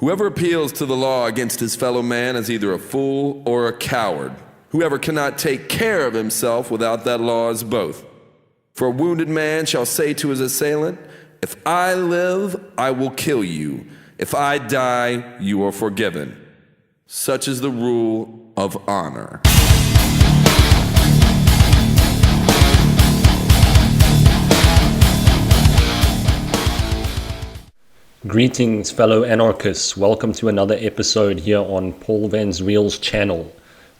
Whoever appeals to the law against his fellow man is either a fool or a coward. Whoever cannot take care of himself without that law is both. For a wounded man shall say to his assailant, "If I live, I will kill you. If I die, you are forgiven." Such is the rule of honor. Greetings, fellow anarchists. Welcome to another episode here on Paul Van's Reels channel.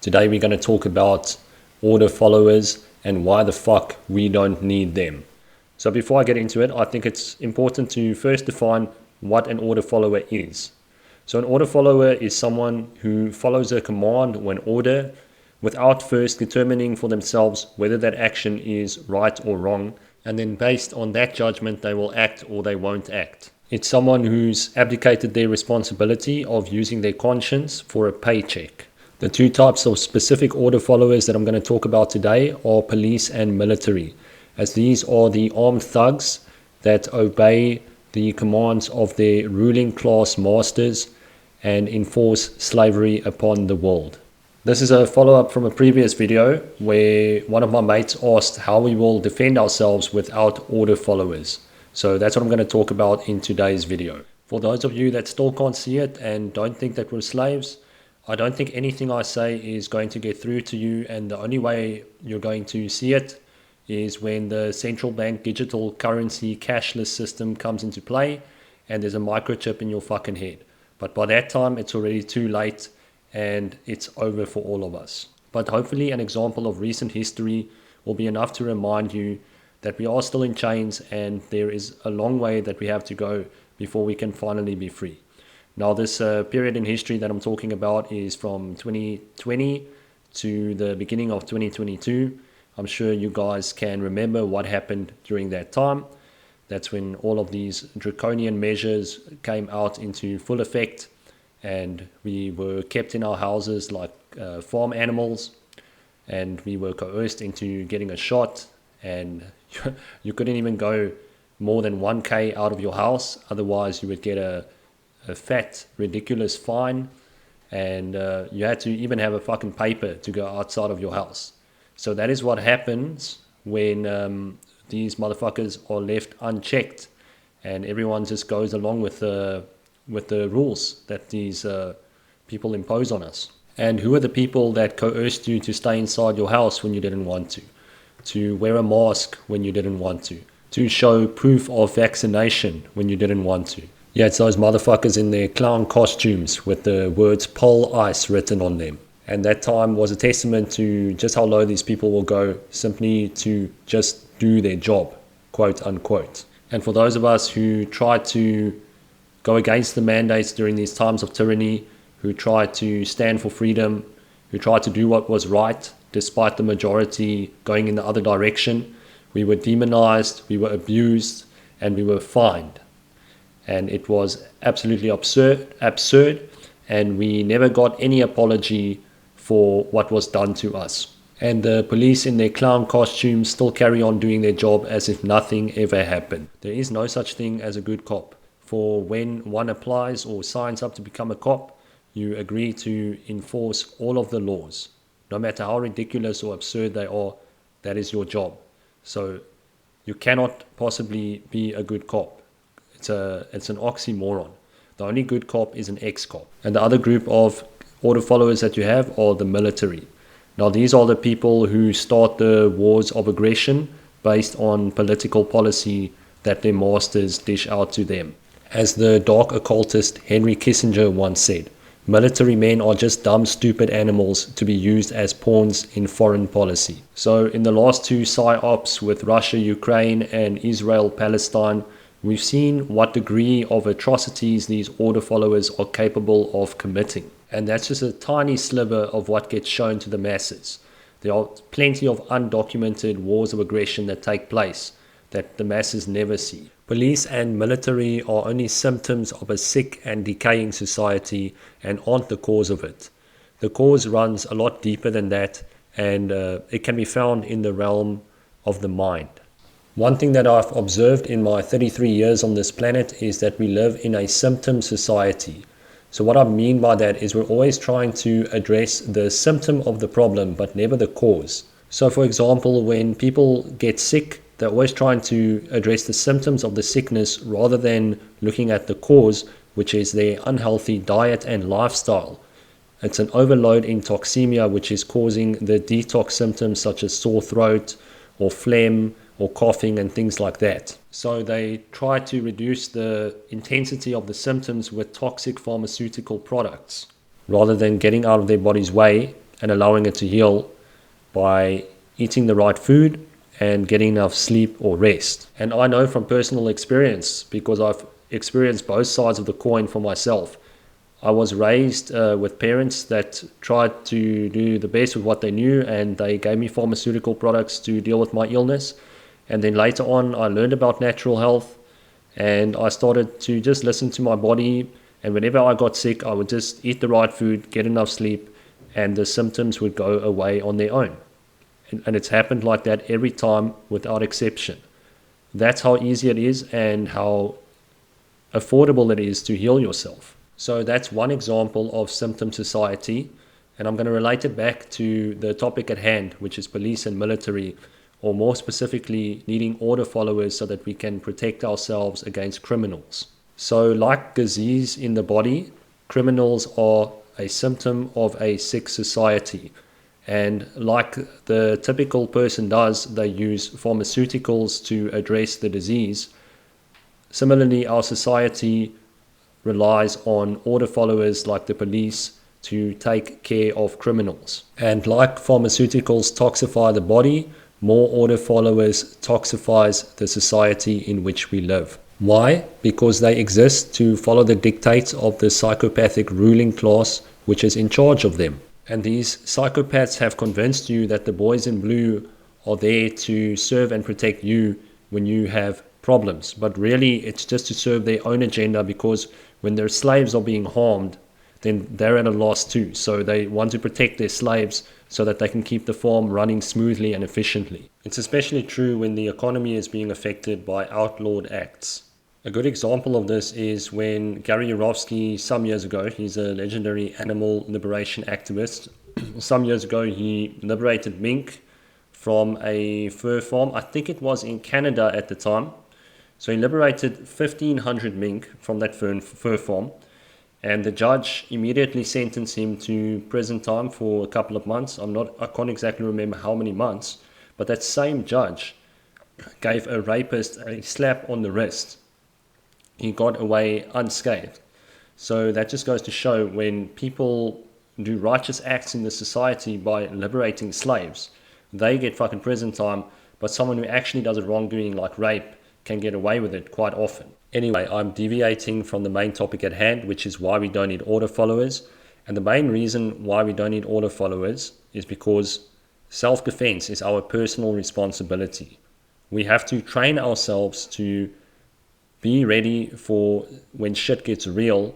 Today we're going to talk about order followers and why the fuck we don't need them. So before I get into it, I think it's important to first define what an order follower is. So an order follower is someone who follows a command or an order without first determining for themselves whether that action is right or wrong, and then based on that judgment they will act or they won't act. It's someone who's abdicated their responsibility of using their conscience for a paycheck. The two types of specific order followers that I'm going to talk about today are police and military, as these are the armed thugs that obey the commands of their ruling class masters and enforce slavery upon the world. This is a follow-up from a previous video where one of my mates asked how we will defend ourselves without order followers. So that's what I'm going to talk about in today's video. For those of you that still can't see it and don't think that we're slaves, I don't think anything I say is going to get through to you, and the only way you're going to see it is when the central bank digital currency cashless system comes into play and there's a microchip in your fucking head. But by that time it's already too late and it's over for all of us. But hopefully an example of recent history will be enough to remind you that we are still in chains and there is a long way that we have to go before we can finally be free. Now this period in history that I'm talking about is from 2020 to the beginning of 2022. I'm sure you guys can remember what happened during that time. That's when all of these draconian measures came out into full effect and we were kept in our houses like farm animals, and we were coerced into getting a shot, and you couldn't even go more than 1k out of your house, otherwise you would get a fat ridiculous fine, and you had to even have a fucking paper to go outside of your house. So that is what happens when these motherfuckers are left unchecked and everyone just goes along with the rules that these people impose on us. And who are the people that coerced you to stay inside your house when you didn't want to wear a mask when you didn't want to show proof of vaccination when you didn't want to? Yeah, it's those motherfuckers in their clown costumes with the words "Pole Ice" written on them. And that time was a testament to just how low these people will go simply to just do their job, quote unquote. And for those of us who try to go against the mandates during these times of tyranny, who try to stand for freedom, who try to do what was right, despite the majority going in the other direction, we were demonized, we were abused, and we were fined. And it was absolutely absurd, and we never got any apology for what was done to us. And the police in their clown costumes still carry on doing their job as if nothing ever happened. There is no such thing as a good cop. For when one applies or signs up to become a cop, you agree to enforce all of the laws. No matter how ridiculous or absurd they are, that is your job. So you cannot possibly be a good cop. It's an oxymoron. The only good cop is an ex-cop. And the other group of order followers that you have are the military. Now these are the people who start the wars of aggression based on political policy that their masters dish out to them. As the dark occultist Henry Kissinger once said, military men are just dumb, stupid animals to be used as pawns in foreign policy. So in the last two PSYOPs with Russia, Ukraine, and Israel, Palestine, we've seen what degree of atrocities these order followers are capable of committing. And that's just a tiny sliver of what gets shown to the masses. There are plenty of undocumented wars of aggression that take place that the masses never see. Police and military are only symptoms of a sick and decaying society and aren't the cause of it. The cause runs a lot deeper than that, and it can be found in the realm of the mind. One thing that I've observed in my 33 years on this planet is that we live in a symptom society. So what I mean by that is we're always trying to address the symptom of the problem, but never the cause. So for example, when people get sick, they're always trying to address the symptoms of the sickness rather than looking at the cause, which is their unhealthy diet and lifestyle. It's an overload in toxemia, which is causing the detox symptoms such as sore throat or phlegm or coughing and things like that. So they try to reduce the intensity of the symptoms with toxic pharmaceutical products rather than getting out of their body's way and allowing it to heal by eating the right food and getting enough sleep or rest. And I know from personal experience, because I've experienced both sides of the coin for myself. I was raised with parents that tried to do the best with what they knew, and they gave me pharmaceutical products to deal with my illness. And then later on, I learned about natural health, and I started to just listen to my body. And whenever I got sick, I would just eat the right food, get enough sleep, and the symptoms would go away on their own. And it's happened like that every time without exception. That's how easy it is and how affordable it is to heal yourself. So that's one example of symptom society, and I'm going to relate it back to the topic at hand, which is police and military, or more specifically, needing order followers so that we can protect ourselves against criminals. So like disease in the body, criminals are a symptom of a sick society. And like the typical person does, they use pharmaceuticals to address the disease. Similarly, our society relies on order followers like the police to take care of criminals. And like pharmaceuticals toxify the body, more order followers toxifies the society in which we live. Why? Because they exist to follow the dictates of the psychopathic ruling class which is in charge of them. And these psychopaths have convinced you that the boys in blue are there to serve and protect you when you have problems. But really, it's just to serve their own agenda, because when their slaves are being harmed, then they're at a loss too. So they want to protect their slaves so that they can keep the farm running smoothly and efficiently. It's especially true when the economy is being affected by outlawed acts. A good example of this is when Gary Yourofsky, some years ago, he's a legendary animal liberation activist. Some years ago, he liberated mink from a fur farm. I think it was in Canada at the time. So he liberated 1,500 mink from that fur farm. And the judge immediately sentenced him to prison time for a couple of months. I can't exactly remember how many months. But that same judge gave a rapist a slap on the wrist. He got away unscathed. So that just goes to show, when people do righteous acts in the society by liberating slaves, they get fucking prison time, but someone who actually does a wrongdoing like rape can get away with it quite often. Anyway, I'm deviating from the main topic at hand, which is why we don't need order followers. And the main reason why we don't need order followers is because self-defense is our personal responsibility. We have to train ourselves to be ready for when shit gets real,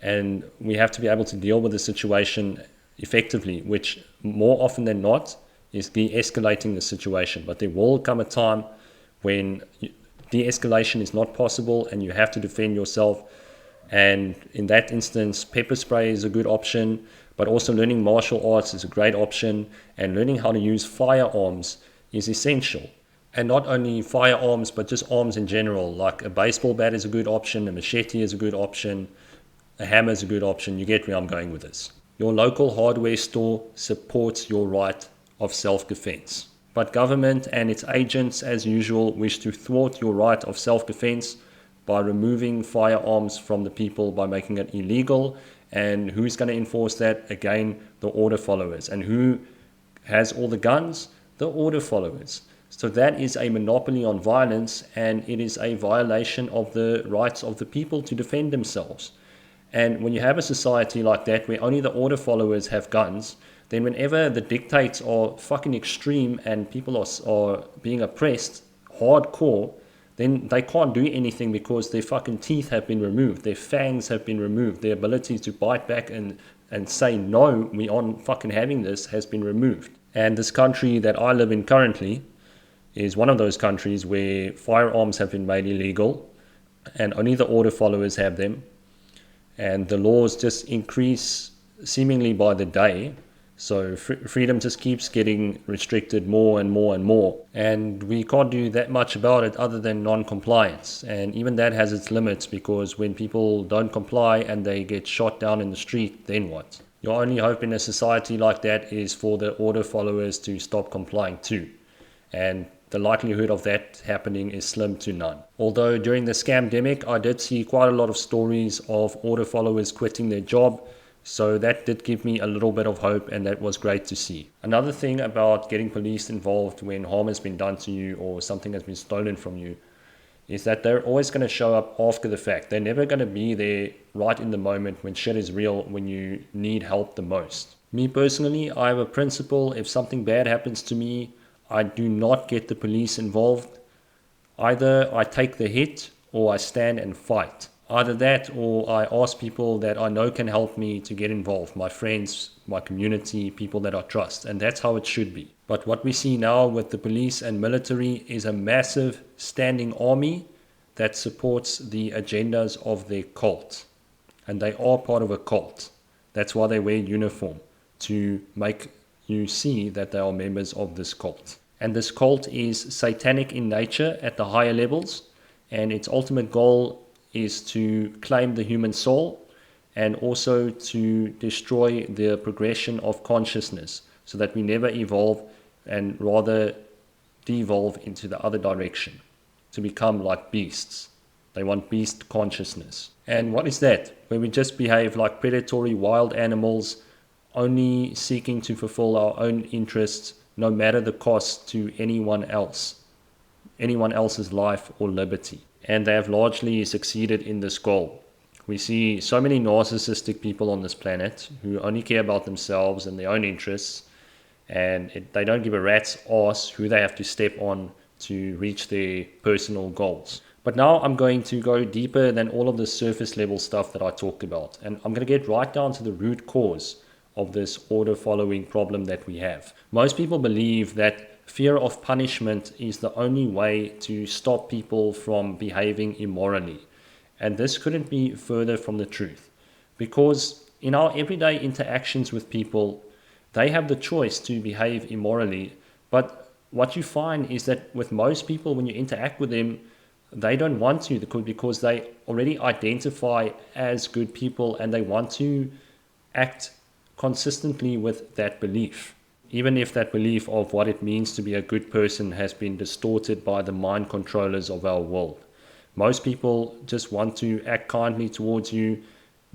and we have to be able to deal with the situation effectively, which more often than not is de-escalating the situation. But there will come a time when de-escalation is not possible and you have to defend yourself. And in that instance, pepper spray is a good option, but also learning martial arts is a great option, and learning how to use firearms is essential. And not only firearms, but just arms in general. Like a baseball bat is a good option, a machete is a good option, a hammer is a good option. You get where I'm going with this. Your local hardware store supports your right of self-defense. But government and its agents, as usual, wish to thwart your right of self-defense by removing firearms from the people, by making it illegal. And who's going to enforce that? Again, the order followers. And who has all the guns? The order followers. So that is a monopoly on violence, and it is a violation of the rights of the people to defend themselves. And when you have a society like that, where only the order followers have guns, then whenever the dictates are fucking extreme and people are being oppressed hardcore, then they can't do anything because their fucking teeth have been removed, their fangs have been removed, their ability to bite back and say, no, we aren't fucking having this, has been removed. And this country that I live in currently is one of those countries where firearms have been made illegal and only the order followers have them. and the laws just increase seemingly by the day. So freedom just keeps getting restricted more and more and more, and we can't do that much about it other than non-compliance. And even that has its limits, because when people don't comply and they get shot down in the street, then what? Your only hope in a society like that is for the order followers to stop complying too, and the likelihood of that happening is slim to none. Although during the scamdemic, I did see quite a lot of stories of order followers quitting their job, so that did give me a little bit of hope, and that was great to see. Another thing about getting police involved when harm has been done to you or something has been stolen from you is that they're always going to show up after the fact. They're never going to be there right in the moment when shit is real, when you need help the most. Me personally, I have a principle: if something bad happens to me, I do not get the police involved. Either I take the hit or I stand and fight. Either that or I ask people that I know can help me to get involved. My friends, my community, people that I trust. And that's how it should be. But what we see now with the police and military is a massive standing army that supports the agendas of their cult. And they are part of a cult. That's why they wear uniform, to make you see that they are members of this cult. And this cult is satanic in nature at the higher levels, and its ultimate goal is to claim the human soul and also to destroy the progression of consciousness so that we never evolve and rather devolve into the other direction, to become like beasts. They want beast consciousness. And what is that? Where we just behave like predatory wild animals, only seeking to fulfill our own interests, no matter the cost to anyone else's life or liberty. And they have largely succeeded in this goal. We see so many narcissistic people on this planet who only care about themselves and their own interests, and they don't give a rat's ass who they have to step on to reach their personal goals. But now I'm going to go deeper than all of the surface level stuff that I talked about, and I'm going to get right down to the root cause of this order following problem that we have. Most people believe that fear of punishment is the only way to stop people from behaving immorally. And this couldn't be further from the truth. Because in our everyday interactions with people, they have the choice to behave immorally. But what you find is that with most people, when you interact with them, they don't want to, because they already identify as good people and they want to act consistently with that belief. Even if that belief of what it means to be a good person has been distorted by the mind controllers of our world. Most people just want to act kindly towards you,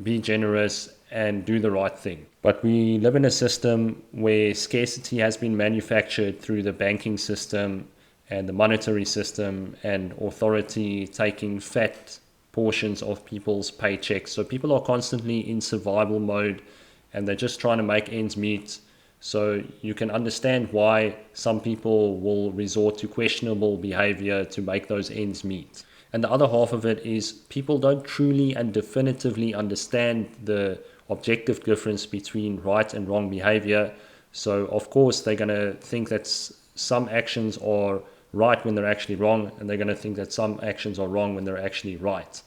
be generous, and do the right thing. But we live in a system where scarcity has been manufactured through the banking system and the monetary system, and authority taking fat portions of people's paychecks. So people are constantly in survival mode, and they're just trying to make ends meet. So you can understand why some people will resort to questionable behavior to make those ends meet. And the other half of it is people don't truly and definitively understand the objective difference between right and wrong behavior. So of course they're going to think that some actions are right when they're actually wrong, and they're going to think that some actions are wrong when they're actually right.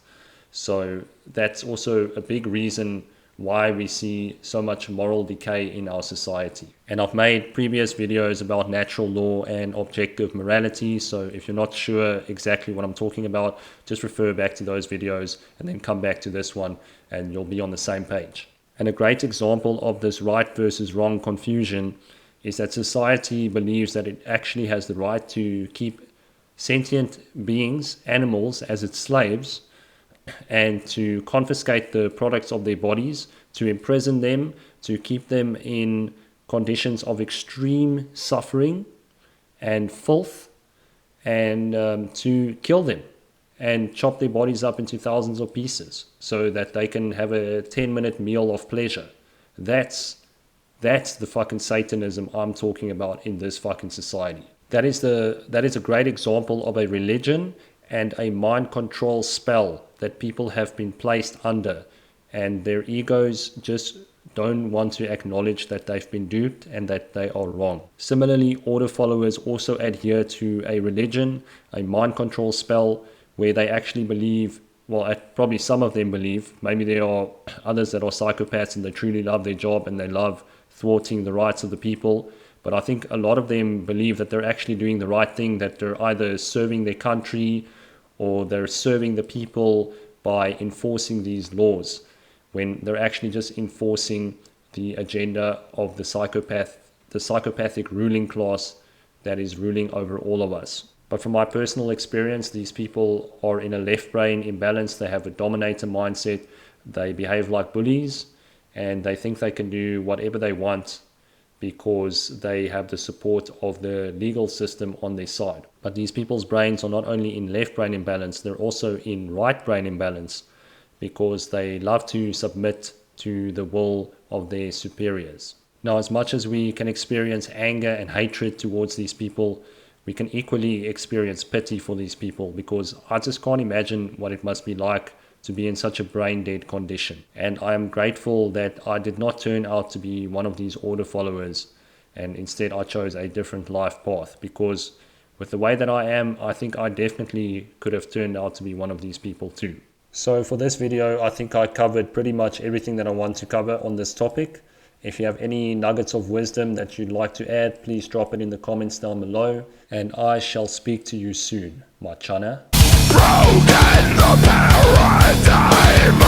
So that's also a big reason why we see so much moral decay in our society. And I've made previous videos about natural law and objective morality, so if you're not sure exactly what I'm talking about, just refer back to those videos and then come back to this one and you'll be on the same page. And a great example of this right versus wrong confusion is that society believes that it actually has the right to keep sentient beings, animals, as its slaves, and to confiscate the products of their bodies, to imprison them, to keep them in conditions of extreme suffering and filth, and to kill them and chop their bodies up into thousands of pieces so that they can have a 10-minute meal of pleasure. That's the fucking Satanism I'm talking about in this fucking society. That is a great example of a religion and a mind control spell that people have been placed under, and their egos just don't want to acknowledge that they've been duped and that they are wrong. Similarly, order followers also adhere to a religion, a mind control spell, where they actually believe well, probably some of them believe. Maybe there are others that are psychopaths and they truly love their job and they love thwarting the rights of the people. But I think a lot of them believe that they're actually doing the right thing, that they're either serving their country or they're serving the people by enforcing these laws, when they're actually just enforcing the agenda of the psychopathic ruling class that is ruling over all of us. But from my personal experience, these people are in a left brain imbalance. They have a dominator mindset. They behave like bullies and they think they can do whatever they want because they have the support of the legal system on their side. But these people's brains are not only in left brain imbalance, they're also in right brain imbalance because they love to submit to the will of their superiors. Now, as much as we can experience anger and hatred towards these people, we can equally experience pity for these people, because I just can't imagine what it must be like to be in such a brain dead condition. And I am grateful that I did not turn out to be one of these order followers, and instead I chose a different life path, because with the way that I am, I think I definitely could have turned out to be one of these people too. So for this video, I think I covered pretty much everything that I want to cover on this topic. If you have any nuggets of wisdom that you'd like to add, please drop it in the comments down below, and I shall speak to you soon, my chana. Broken the paradigm.